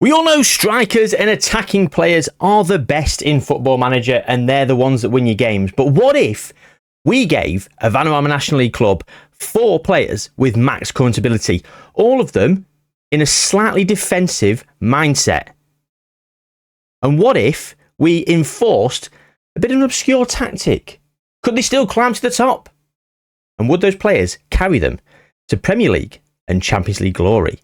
We all know strikers and attacking players are the best in Football Manager and they're the ones that win your games. But what if we gave a Vanarama National League club 4 players with max current ability, all of them in a slightly defensive mindset? And what if we enforced a bit of an obscure tactic? Could they still climb to the top? And would those players carry them to Premier League and Champions League glory?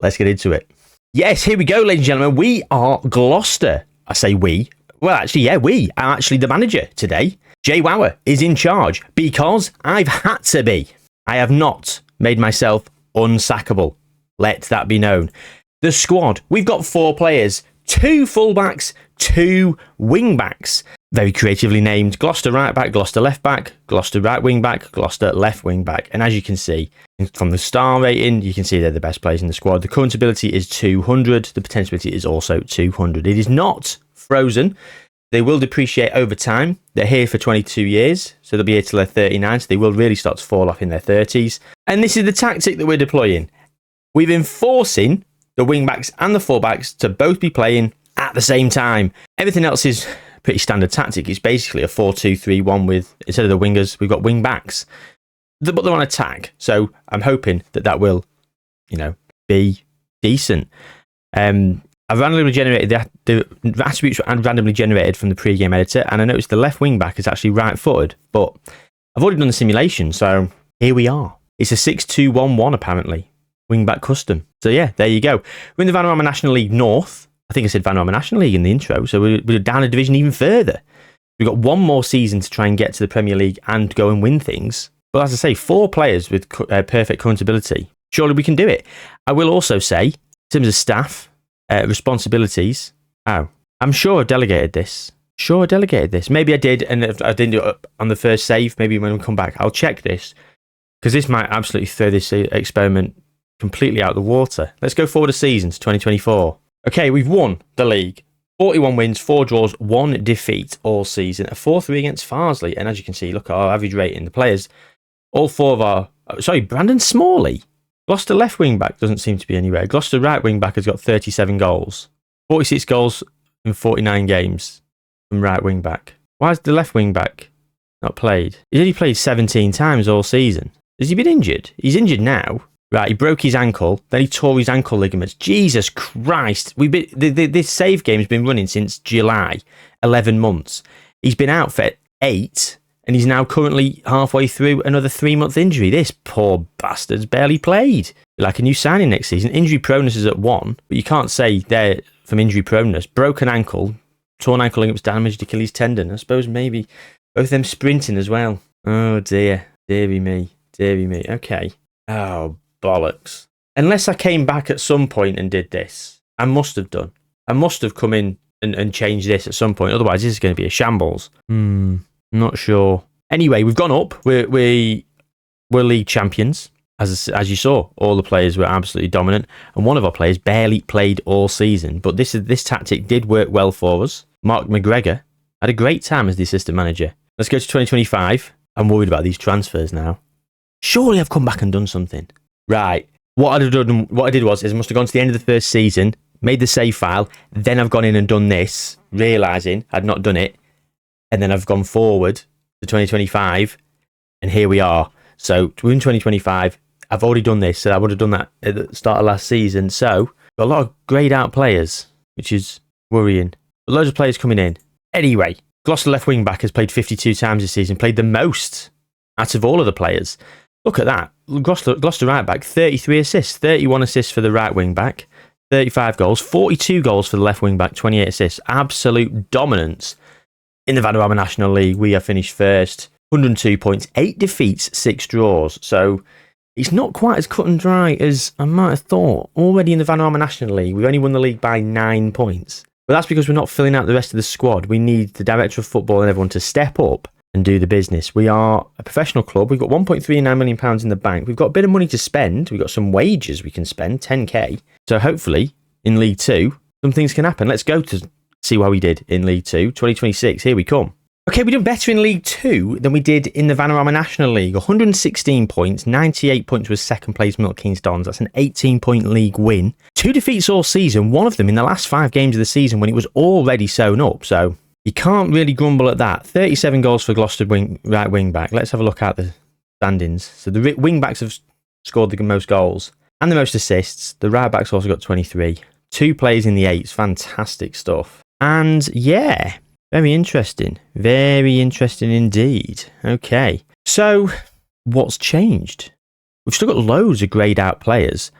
Let's get into it. Yes, here we go, ladies and gentlemen. We are Gloucester. I say we. Well, actually, yeah, we are actually the manager today. Jayhuahua is in charge because I've had to be. I have not made myself unsackable. Let that be known. The squad, we've got 4 players, 2 fullbacks, 2 wingbacks. Very creatively named: Gloucester right back, Gloucester left back, Gloucester right wing back, Gloucester left wing back. And as you can see from the star rating, you can see they're the best players in the squad. The current ability is 200. The potential ability is also 200. It is not frozen. They will depreciate over time. They're here for 22 years, so they'll be here till they're 39. So they will really start to fall off in their 30s. And this is the tactic that we're deploying. We're enforcing the wingbacks and the fullbacks to both be playing at the same time. Everything else is pretty standard tactic. It's basically a 4-2-3-1 with, instead of the wingers, we've got wing backs. But they're on attack, so I'm hoping that will, be decent. I've randomly generated the attributes were randomly generated from the pre-game editor, and I noticed the left wing back is actually right-footed, but I've already done the simulation, so here we are. It's a 6-2-1-1 apparently, wing back custom. So yeah, there you go. We're in the Vanarama National League North. I think I said Vanarama National League in the intro, so we're down a division even further. We've got one more season to try and get to the Premier League and go and win things. But as I say, 4 players with perfect current ability. Surely we can do it. I will also say, in terms of staff, responsibilities, I'm sure I delegated this. Maybe I did, and I didn't do it on the first save. Maybe when we come back, I'll check this, because this might absolutely throw this experiment completely out of the water. Let's go forward a season to 2024. Okay, we've won the league. 41 wins, 4 draws, 1 defeat all season. A 4-3 against Farsley. And as you can see, look at our average rating. The players, all 4 of our... Brandon Smalley. Gloucester left wing back doesn't seem to be anywhere. Gloucester right wing back has got 37 goals. 46 goals in 49 games from right wing back. Why has the left wing back not played? He's only played 17 times all season. Has he been injured? He's injured now. Right, he broke his ankle, then he tore his ankle ligaments. Jesus Christ. This save game has been running since July, 11 months. He's been out for 8, and he's now currently halfway through another 3-month injury. This poor bastard's barely played. Like a new signing next season. Injury proneness is at 1, but you can't say they're from injury proneness. Broken ankle, torn ankle ligaments, damaged Achilles tendon. I suppose maybe both of them sprinting as well. Oh dear. Deary me. Okay. Oh, bollocks. Unless I came back at some point and did this. I must have done. I must have come in and changed this at some point. Otherwise, this is going to be a shambles. Not sure. Anyway, we've gone up. We're league champions. As you saw, all the players were absolutely dominant. And one of our players barely played all season. But this tactic did work well for us. Mark McGregor had a great time as the assistant manager. Let's go to 2025. I'm worried about these transfers now. Surely I've come back and done something. Right. What I did was I must have gone to the end of the first season, made the save file, then I've gone in and done this, realising I'd not done it, and then I've gone forward to 2025, and here we are. So, we're in 2025, I've already done this, so I would have done that at the start of last season, so, got a lot of greyed out players, which is worrying. But loads of players coming in. Anyway, Gloucester left wing back has played 52 times this season, played the most out of all of the players. Look at that. Gloucester right back, 33 assists, 31 assists for the right wing back, 35 goals, 42 goals for the left wing back, 28 assists. Absolute dominance in the Vanarama National League. We have finished first, 102 points, 8 defeats, 6 draws. So it's not quite as cut and dry as I might have thought. Already in the Vanarama National League, we've only won the league by 9 points. But that's because we're not filling out the rest of the squad. We need the director of football and everyone to step up and do the business. We are a professional club. We've got £1.39 million in the bank. We've got a bit of money to spend. We've got some wages we can spend, 10k. So hopefully in League 2, some things can happen. Let's go to see how we did in League 2. 2026, here we come. Okay, we did better in League 2 than we did in the Vanarama National League. 116 points, 98 points was second place Milton Keynes Dons. That's an 18-point league win. 2 defeats all season, one of them in the last 5 games of the season when it was already sewn up. So you can't really grumble at that. 37 goals for Gloucester right wing back. Let's have a look at the standings. So the wing backs have scored the most goals and the most assists. The right backs also got 23. 2 players in the 8s. Fantastic stuff. And yeah, very interesting. Very interesting indeed. Okay. So what's changed? We've still got loads of greyed out players.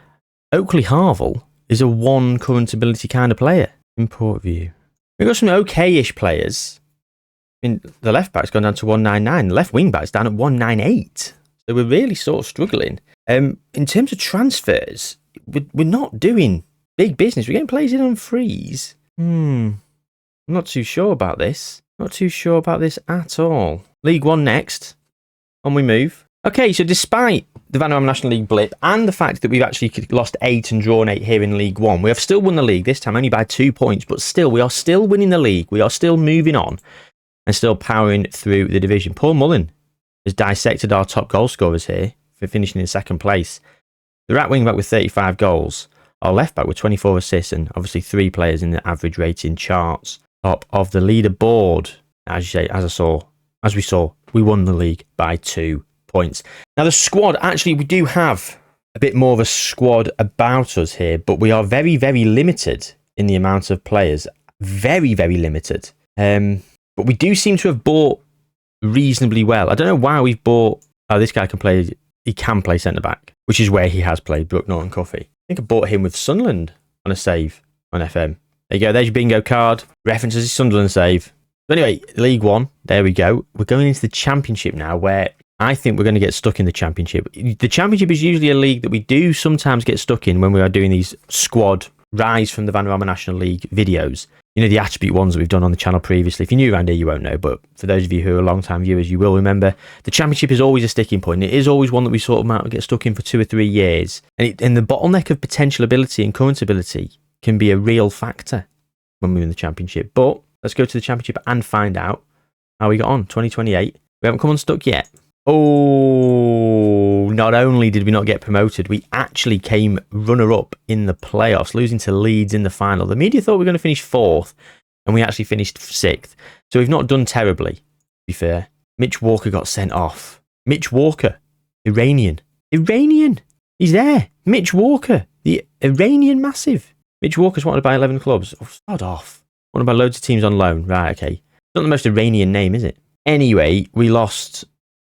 Oakley Harville is a 1 current ability kind of player. Import view. We've got some okay-ish players. I mean, the left back's gone down to 199. The left wing back's down at 198. So we're really sort of struggling. In terms of transfers, we're not doing big business. We're getting players in on freeze. I'm not too sure about this. Not too sure about this at all. League 1 next. On we move. Okay, so despite the Vanarama National League blip and the fact that we've actually lost 8 and drawn 8 here in League 1, we have still won the league, this time only by 2 points, but still, we are still winning the league. We are still moving on and still powering through the division. Paul Mullen has dissected our top goal scorers here for finishing in second place. The right wing back with 35 goals, our left back with 24 assists, and obviously 3 players in the average rating charts. Top of the leaderboard, as we saw, we won the league by 2 points. Now the squad, actually we do have a bit more of a squad about us here, but we are very, very limited in the amount of players. Very, very limited. But we do seem to have bought reasonably well. I don't know why we've bought... Oh, this guy can play... He can play centre-back, which is where he has played, Brook Norton Cuffy. I think I bought him with Sunderland on a save on FM. There you go, there's your bingo card. References his Sunderland save. But anyway, League 1, there we go. We're going into the Championship now, where I think we're going to get stuck in the Championship. The Championship is usually a league that we do sometimes get stuck in when we are doing these squad rise from the Vanarama National League videos. You know, the attribute ones that we've done on the channel previously. If you're new around here, you won't know, but for those of you who are long-time viewers, you will remember the Championship is always a sticking point. It is always one that we sort of might get stuck in for 2 or 3 years. And the bottleneck of potential ability and current ability can be a real factor when we're in the Championship. But let's go to the Championship and find out how we got on. 2028. We haven't come unstuck yet. Oh, not only did we not get promoted, we actually came runner-up in the playoffs, losing to Leeds in the final. The media thought we were going to finish 4th, and we actually finished 6th. So we've not done terribly, to be fair. Mitch Walker got sent off. Mitch Walker, Iranian. He's there. Mitch Walker, the Iranian massive. Mitch Walker's wanted by 11 clubs. Oh, start off. Wanted by loads of teams on loan. Right, okay. Not the most Iranian name, is it? Anyway, we lost...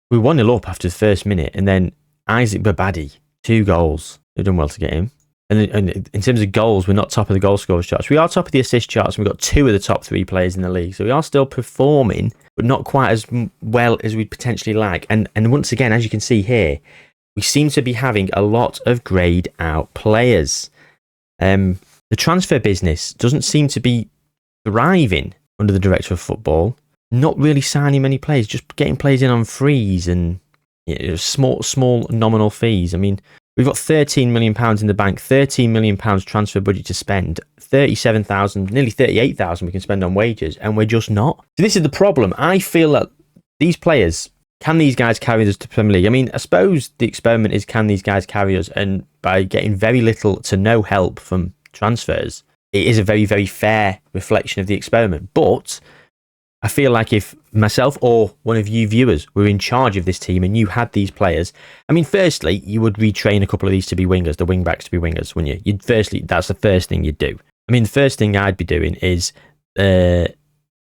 We 1-0 up after the first minute, and then Isaac Babadi, 2 goals. They've done well to get him. And in terms of goals, we're not top of the goal scorers charts. We are top of the assist charts, and we've got 2 of the top 3 players in the league. So we are still performing, but not quite as well as we'd potentially like. And once again, as you can see here, we seem to be having a lot of greyed out players. The transfer business doesn't seem to be thriving under the director of football. Not really signing many players, just getting players in on frees and small nominal fees. I mean, we've got £13 million in the bank, £13 million transfer budget to spend, 37,000, nearly 38,000 we can spend on wages, and we're just not. So this is the problem. I feel that these players, can these guys carry us to Premier League? I mean, I suppose the experiment is, can these guys carry us? And by getting very little to no help from transfers, it is a very, very fair reflection of the experiment. But I feel like if myself or one of you viewers were in charge of this team and you had these players, I mean, firstly, you would retrain a couple of these to be wingers, the wing backs to be wingers, wouldn't you? That's the first thing you'd do. I mean, the first thing I'd be doing is the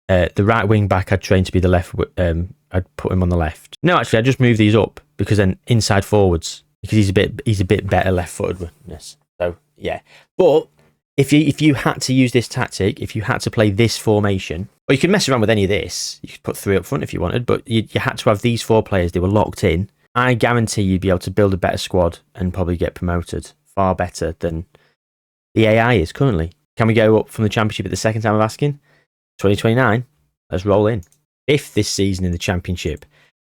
right wing back I'd train to be the left. I'd put him on the left. No, actually, I'd just move these up because then inside forwards, because he's a bit better left-footedness. So yeah, but if you had to use this tactic, if you had to play this formation, or you could mess around with any of this, you could put 3 up front if you wanted, but you had to have these 4 players, they were locked in. I guarantee you'd be able to build a better squad and probably get promoted far better than the AI is currently. Can we go up from the Championship at the second time of asking? 2029, let's roll in. 5th this season in the Championship,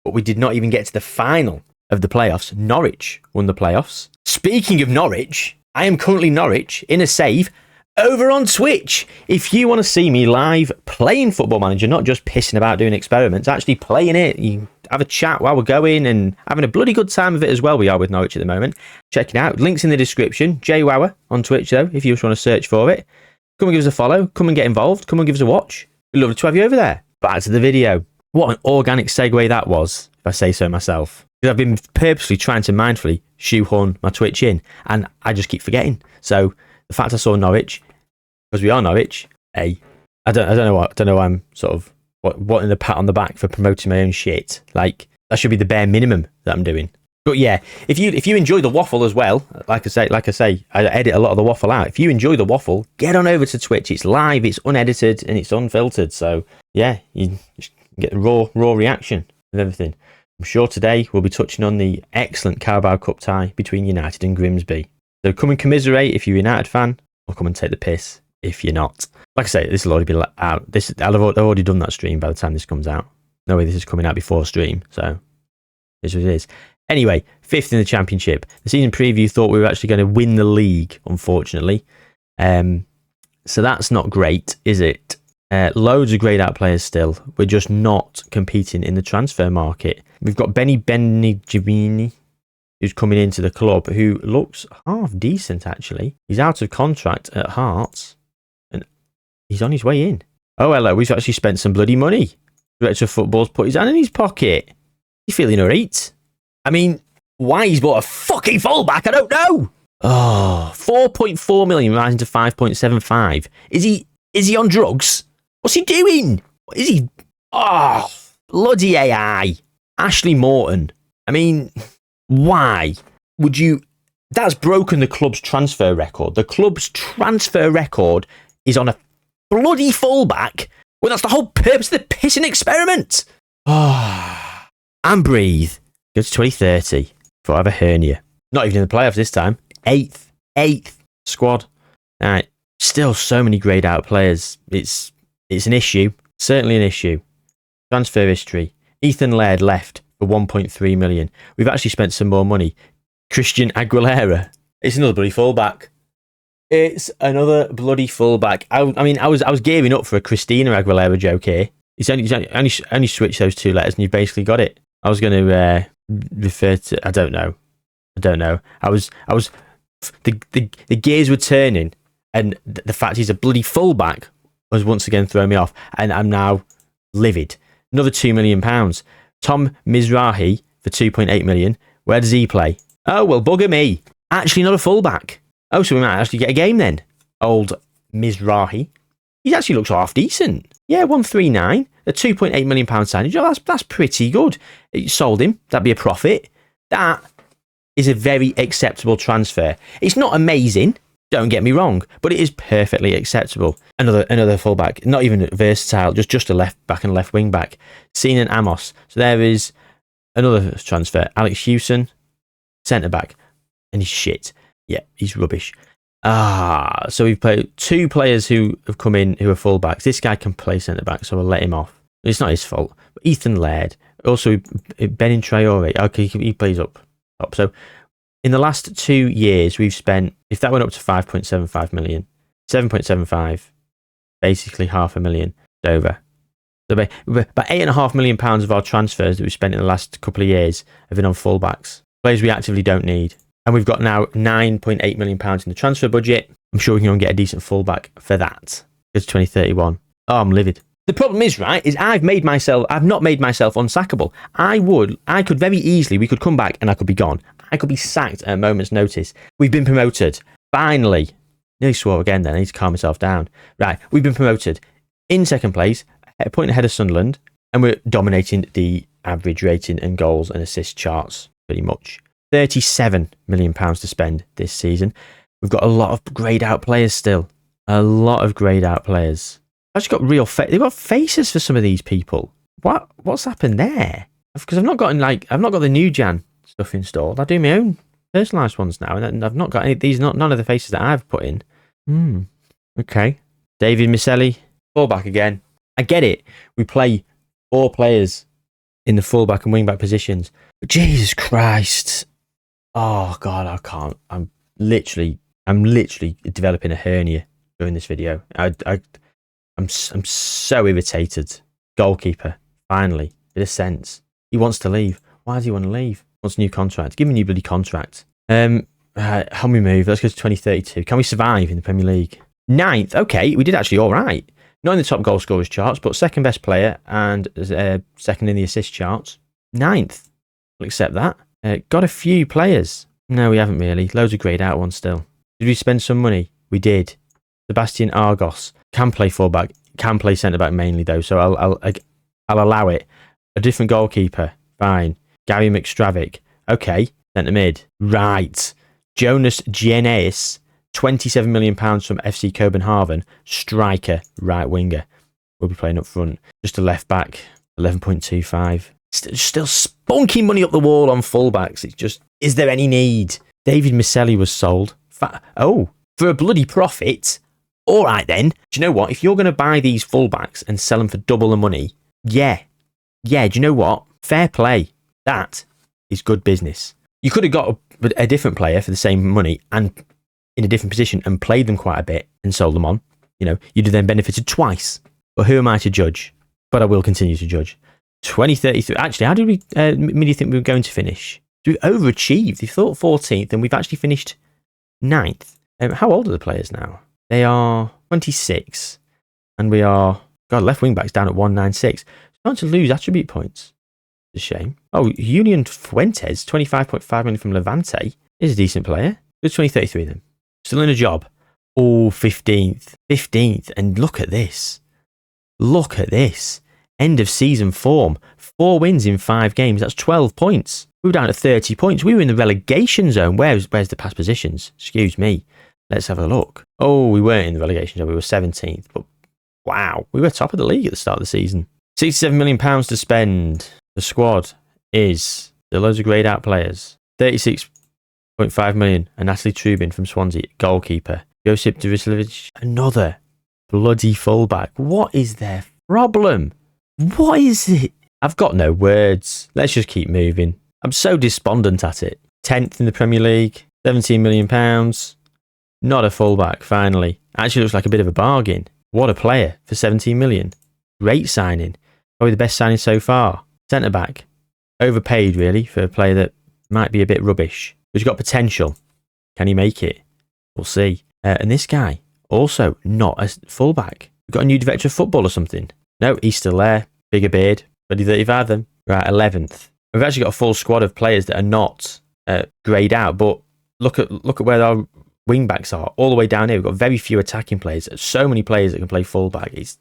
but we did not even get to the final of the playoffs. Norwich won the playoffs. Speaking of Norwich, I am currently Norwich in a save over on Twitch. If you want to see me live playing Football Manager, not just pissing about doing experiments, actually playing it, you have a chat while we're going and having a bloody good time of it as well. We are with Norwich at the moment. Check it out. Links in the description. Jayhuahua on Twitch, though, if you just want to search for it. Come and give us a follow. Come and get involved. Come and give us a watch. We'd love to have you over there. Back to the video. What an organic segue that was, if I say so myself. Because I've been purposely trying to mindfully shoehorn my Twitch in, and I just keep forgetting. So the fact I saw Norwich, because we are Norwich, I don't know why I'm sort of wanting a pat on the back for promoting my own shit. Like, that should be the bare minimum that I'm doing. But yeah, if you enjoy the waffle as well, like I say, I edit a lot of the waffle out. If you enjoy the waffle, get on over to Twitch. It's live, it's unedited, and it's unfiltered. So yeah, you just get the raw reaction and everything. I'm sure today we'll be touching on the excellent Carabao Cup tie between United and Grimsby. So come and commiserate if you're a United fan, or come and take the piss if you're not. Like I say, this will already be out. I've already done that stream by the time this comes out. No way this is coming out before stream, so this is what it is. Anyway, 5th in the Championship. The season preview thought we were actually going to win the league, unfortunately. So that's not great, is it? Loads of greyed out players still. We're just not competing in the transfer market. We've got Benny Benigibini, who's coming into the club, who looks half decent, actually. He's out of contract at Hearts, and he's on his way in. Oh, hello, we've actually spent some bloody money. Director of Football's put his hand in his pocket. You feeling alright? I mean, why he's bought a fucking fullback, I don't know. Oh, 4.4 million rising to 5.75. Is he on drugs? What's he doing? Is he? Oh, bloody AI. Ashley Morton. I mean, why would you? That's broken the club's transfer record. The club's transfer record is on a bloody fullback. Well, that's the whole purpose of the pissing experiment. Oh, and breathe. Go to 2030 before I have a hernia. Not even in the playoffs this time. Eighth squad. All right. Still so many greyed out players. It's an issue. Certainly an issue. Transfer history. Ethan Laird left for 1.3 million. We've actually spent some more money. Christian Aguilera. It's another bloody fullback. It's another bloody fullback. I was gearing up for a Christina Aguilera joke here. It's only switch those two letters and you've basically got it. I was going to refer to. I don't know. The gears were turning, and the fact he's a bloody fullback was once again throwing me off, and I'm now livid. Another £2 million. Tom Mizrahi for 2.8 million. Where does he play? Oh well, bugger me. Actually, not a fullback. Oh, so we might actually get a game then. Old Mizrahi. He actually looks half decent. Yeah, 139. A £2.8 million signage. Oh, that's pretty good. You sold him. That'd be a profit. That is a very acceptable transfer. It's not amazing, don't get me wrong, but it is perfectly acceptable. Another fullback, not even versatile, just a left back and left wing back. Sinan Amos. So there is another transfer. Alex Hewson, centre back, and he's shit. Yeah, he's rubbish. So we've played two players who have come in who are fullbacks. This guy can play centre back, so we'll let him off. It's not his fault. But Ethan Laird, also Benin Traore. Okay, he plays up. So in the last 2 years, we've spent, if that went up to 5.75 million, 7.75, basically $500,000 over. So about £8.5 million of our transfers that we've spent in the last couple of years have been on fullbacks. Players we actively don't need. And we've got now £9.8 million in the transfer budget. I'm sure we can go and get a decent fullback for that. It's 2031. Oh, I'm livid. The problem is, right, is I've not made myself unsackable. I could very easily, we could come back and I could be gone. I could be sacked at a moment's notice. We've been promoted. Finally. Nearly swore again then. I need to calm myself down. Right, we've been promoted. In second place, a point ahead of Sunderland, and we're dominating the average rating and goals and assist charts pretty much. £37 million to spend this season. We've got a lot of greyed out players still. A lot of greyed out players. I've just got they've got faces for some of these people. What's happened there? Because I've not got the new Jan stuff installed. I do my own personalised ones now, and I've not got any. None of the faces that I've put in. Okay. David Misselli, fullback again. I get it. We play 4 players in the fullback and wingback positions. But Jesus Christ. Oh God, I can't. I'm literally developing a hernia during this video. I'm so irritated. Goalkeeper, finally, bit of sense. He wants to leave. Why does he want to leave? Wants a new contract. Give him a new bloody contract. How we move? Let's go to 2032. Can we survive in the Premier League? 9th. Okay, we did actually all right. Not in the top goal scorers charts, but second best player and second in the assist charts. 9th. We'll accept that. Got a few players. No, we haven't really. Loads of grayed out ones still. Did we spend some money? We did. Sebastian Argos can play fullback, can play centre back mainly though, so I'll allow it. A different goalkeeper, fine. Gary McStravick, okay. Centre mid, right. Jonas Gienais, £27 million from FC Copenhagen, striker, right winger. We'll be playing up front. Just a left back, 11.25. Still spunky money up the wall on fullbacks. It's just, is there any need? David Misselli was sold. For a bloody profit. All right then. Do you know what? If you're going to buy these fullbacks and sell them for double the money, yeah. Do you know what? Fair play. That is good business. You could have got a different player for the same money and in a different position and played them quite a bit and sold them on. You know, you'd have then benefited twice. But who am I to judge? But I will continue to judge. 2033. Actually, how did we do you think we were going to finish? We overachieved. We thought 14th and we've actually finished 9th. How old are the players now? They are 26 and we are, left wing backs down at 196. Starting to lose attribute points. It's a shame. Union Fuentes, 25.5 million from Levante, is a decent player. Good 2033 then. Still in a job. 15th. 15th. And look at this. Look at this. End of season form. 4 wins in 5 games. That's 12 points. We were down at 30 points. We were in the relegation zone. Where's the past positions? Excuse me. Let's have a look. We weren't in the relegation zone. We were 17th. But wow, we were top of the league at the start of the season. £67 million to spend. The squad is there are loads of grayed out players. 36.5 million. And Natalie Trubin from Swansea, goalkeeper. Josip Drislovic, another bloody fullback. What is their problem? What is it? I've got no words. Let's just keep moving. I'm so despondent at it. 10th in the Premier League, £17 million. Not a fullback, finally. Actually looks like a bit of a bargain. What a player for 17 million. Great signing. Probably the best signing so far. Centre back. Overpaid, really, for a player that might be a bit rubbish. But he's got potential. Can he make it? We'll see. And this guy, also not a fullback. We've got a new director of football or something. No, he's still there. Bigger beard. 35 then. Right, 11th. We've actually got a full squad of players that are not greyed out, but look at where our wing backs are. All the way down here, we've got very few attacking players. So many players that can play fullback. It's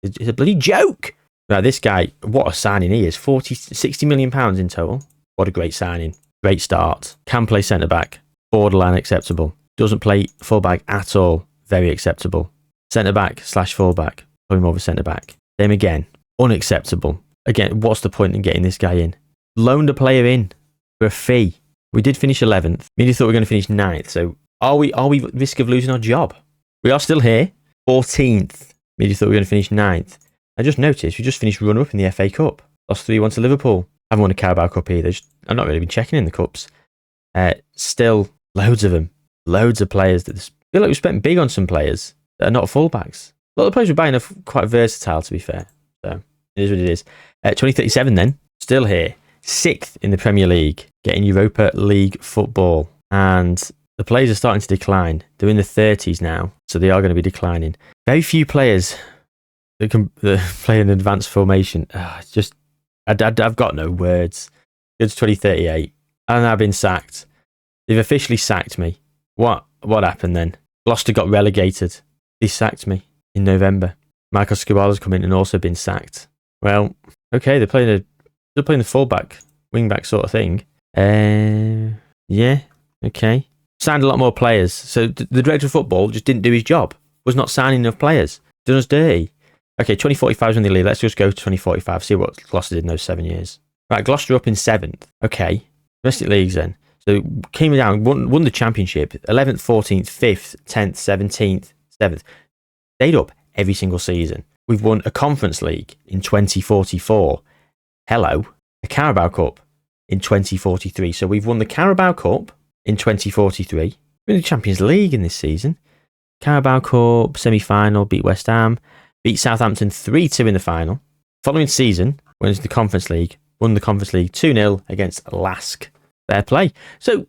a bloody joke. Right, this guy, what a signing he is. 60 million pounds in total. What a great signing. Great start. Can play centre back. Borderline acceptable. Doesn't play fullback at all. Very acceptable. Centre back / fullback. Probably more of a centre back. Same again. Unacceptable. Again, what's the point in getting this guy in? Loaned a player in for a fee. We did finish 11th. Media thought we were going to finish 9th. So are we at risk of losing our job? We are still here. 14th. Media thought we were going to finish 9th. I just noticed we just finished runner-up in the FA Cup. Lost 3-1 to Liverpool. Haven't won a Carabao Cup either. I've not really been checking in the cups. Still, loads of them. Loads of players. I feel like we spent big on some players that are not fullbacks. A lot of the players we're buying are quite versatile, to be fair. So it is what it is. 2037 then. Still here. 6th in the Premier League. Getting Europa League football. And the players are starting to decline. They're in the 30s now. So they are going to be declining. Very few players that can play an advanced formation. I've got no words. It's 2038. And I've been sacked. They've officially sacked me. What happened then? Gloucester got relegated. They sacked me in November. Michael Skubala's come in and also been sacked. Well, okay, they're playing the fullback, wingback sort of thing. Yeah, okay. Signed a lot more players. So the director of football just didn't do his job. Was not signing enough players. Done us dirty. Okay, 2045 is when they leave. Let's just go to 2045, see what Gloucester did in those 7 years. Right, Gloucester up in 7th. Okay, domestic leagues then. So came down, won the championship. 11th, 14th, 5th, 10th, 17th, 7th. Stayed up every single season. We've won a Conference League in 2044. Hello. A Carabao Cup in 2043. So we've won the Carabao Cup in 2043. We're in the Champions League in this season. Carabao Cup semi-final, beat West Ham, beat Southampton 3-2 in the final. Following season, wins the Conference League, won the Conference League 2-0 against Lask. Fair play. So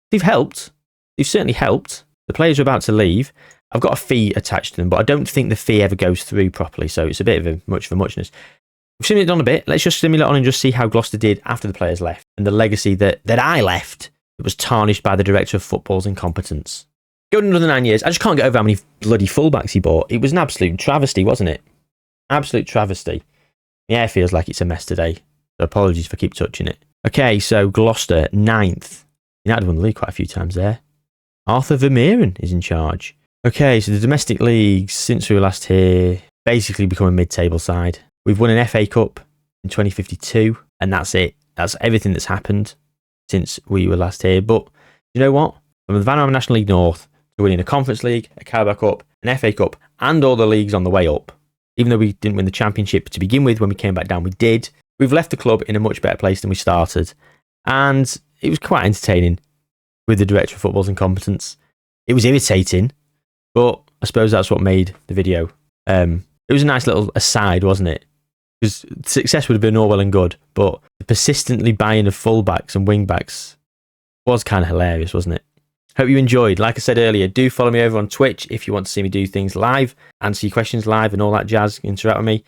they've helped. They've certainly helped. The players are about to leave. I've got a fee attached to them, but I don't think the fee ever goes through properly, so it's a bit of a muchness. We've simulated on a bit. Let's just simulate on and just see how Gloucester did after the players left and the legacy that I left. It was tarnished by the director of football's incompetence. Going another 9 years, I just can't get over how many bloody fullbacks he bought. It was an absolute travesty, wasn't it? Absolute travesty. Yeah, it feels like it's a mess today. So apologies if I keep touching it. Okay, so Gloucester, 9th. United won the league quite a few times there. Arthur Vermeeren is in charge. Okay, so the domestic league, since we were last here, basically become a mid-table side. We've won an FA Cup in 2052, and that's it. That's everything that's happened since we were last here. But you know what? From the Vanarama National League North to winning a Conference League, a Carabao Cup, an FA Cup, and all the leagues on the way up, even though we didn't win the Championship to begin with, when we came back down, we did. We've left the club in a much better place than we started. And it was quite entertaining with the director of football's incompetence. It was irritating, but I suppose that's what made the video. It was a nice little aside, wasn't it? Because success would have been all well and good, but the persistently buying of fullbacks and wingbacks was kind of hilarious, wasn't it? Hope you enjoyed. Like I said earlier, do follow me over on Twitch if you want to see me do things live, answer your questions live and all that jazz, interact with me.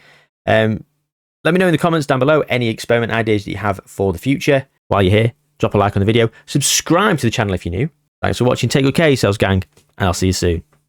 Let me know in the comments down below any experiment ideas that you have for the future. While you're here, drop a like on the video, subscribe to the channel if you're new. Thanks for watching, take good care of yourselves, gang, and I'll see you soon.